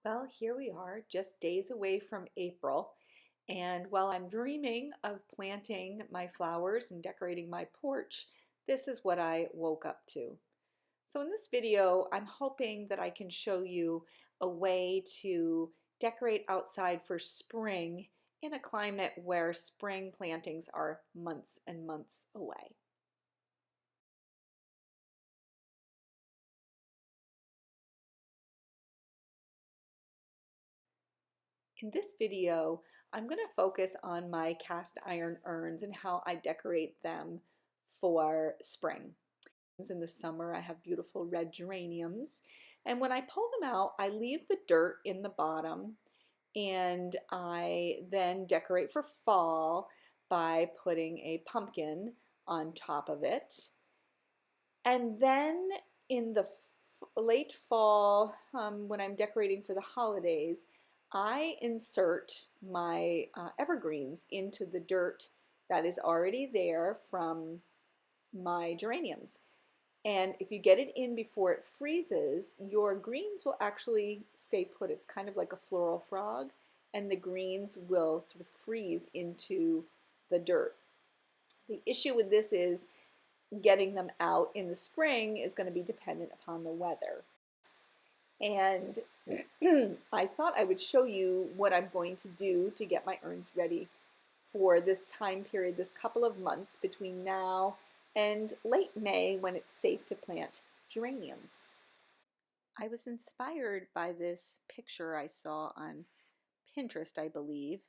Well, here we are, just days away from April. And while I'm dreaming of planting my flowers and decorating my porch, this is what I woke up to. So in this video, I'm hoping that I can show you a way to decorate outside for spring in a climate where spring plantings are months and months away. In this video, I'm going to focus on my cast iron urns and how I decorate them for spring. In the summer, I have beautiful red geraniums. And when I pull them out, I leave the dirt in the bottom and I then decorate for fall by putting a pumpkin on top of it. And then in the late fall, when I'm decorating for the holidays, I insert my evergreens into the dirt that is already there from my geraniums. And if you get it in before it freezes, your greens will actually stay put. It's kind of like a floral frog, and the greens will sort of freeze into the dirt. The issue with this is getting them out in the spring is going to be dependent upon the weather. And I thought I would show you what I'm going to do to get my urns ready for this time period, this couple of months between now and late May when it's safe to plant geraniums. I was inspired by this picture I saw on Pinterest, I believe,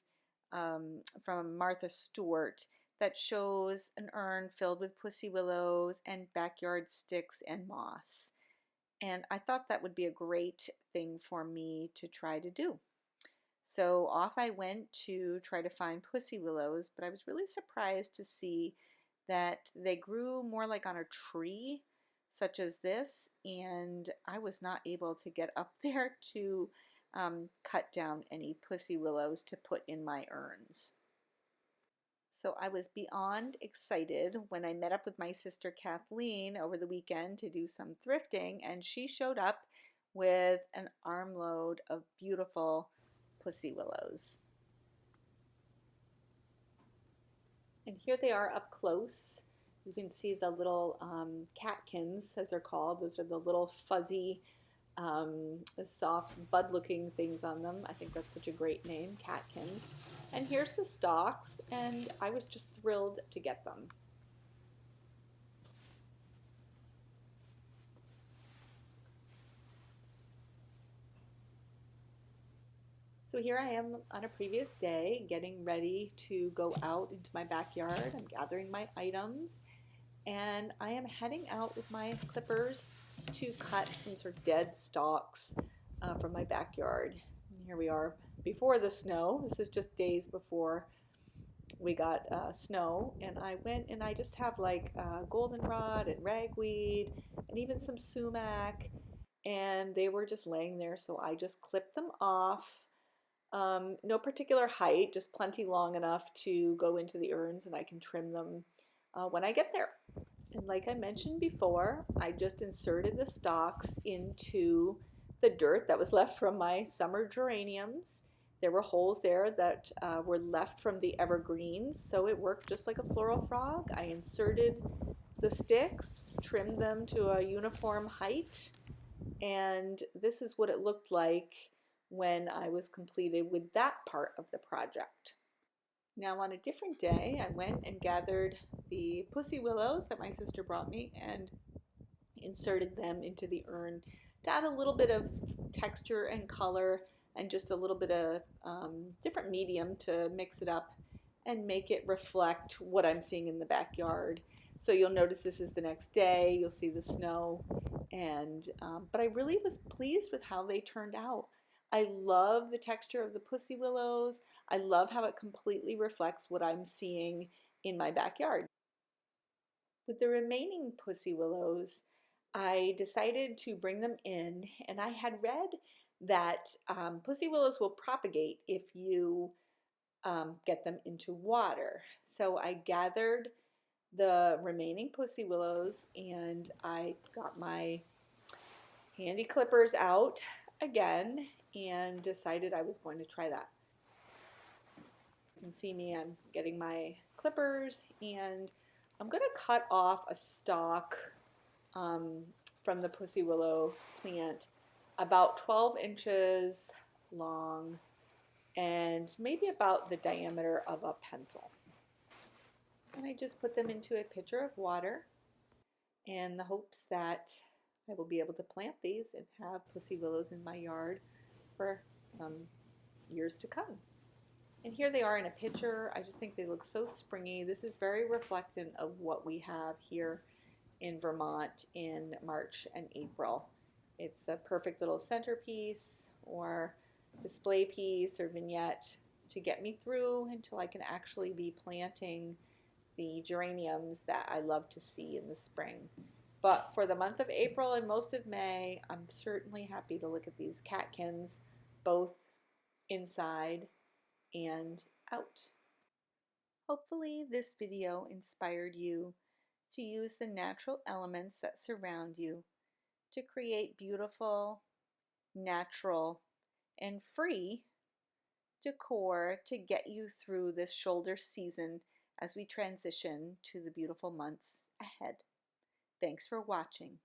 from Martha Stewart that shows an urn filled with pussy willows and backyard sticks and moss. And I thought that would be a great thing for me to try to do. So off I went to try to find pussy willows, but I was really surprised to see that they grew more like on a tree, such as this, and I was not able to get up there to cut down any pussy willows to put in my urns. So I was beyond excited when I met up with my sister Kathleen over the weekend to do some thrifting, and she showed up with an armload of beautiful pussy willows. And here they are up close. You can see the little catkins, as they're called. Those are the little fuzzy, soft bud-looking things on them. I think that's such a great name, catkins. And here's the stalks, and I was just thrilled to get them. So here I am on a previous day getting ready to go out into my backyard. I'm gathering my items and I am heading out with my clippers to cut some sort of dead stalks from my backyard. And here we are before the snow. This is just days before we got snow, and I went and I just have like goldenrod and ragweed and even some sumac, and they were just laying there, so I just clipped them off. No particular height, just plenty long enough to go into the urns, and I can trim them when I get there. And like I mentioned before, I just inserted the stalks into the dirt that was left from my summer geraniums. There were holes there that were left from the evergreens, so it worked just like a floral frog. I inserted the sticks, trimmed them to a uniform height, and this is what it looked like when I was completed with that part of the project. Now on a different day, I went and gathered the pussy willows that my sister brought me and inserted them into the urn to add a little bit of texture and color and just a little bit of different medium to mix it up and make it reflect what I'm seeing in the backyard. So you'll notice this is the next day, you'll see the snow, and but I really was pleased with how they turned out. I love the texture of the pussy willows. I love how it completely reflects what I'm seeing in my backyard. With the remaining pussy willows, I decided to bring them in, and I had read that pussy willows will propagate if you get them into water. So I gathered the remaining pussy willows and I got my handy clippers out again, and decided I was going to try that. You can see me, I'm getting my clippers and I'm going to cut off a stalk um, from the pussy willow plant about 12 inches long and maybe about the diameter of a pencil. And I just put them into a pitcher of water in the hopes that I will be able to plant these and have pussy willows in my yard for some years to come. And here they are in a pitcher. I just think they look so springy. This is very reflective of what we have here in Vermont in March and April. It's a perfect little centerpiece or display piece or vignette to get me through until I can actually be planting the geraniums that I love to see in the spring. But for the month of April and most of May, I'm certainly happy to look at these catkins, both inside and out. Hopefully this video inspired you to use the natural elements that surround you to create beautiful, natural, and free decor to get you through this shoulder season as we transition to the beautiful months ahead. Thanks for watching.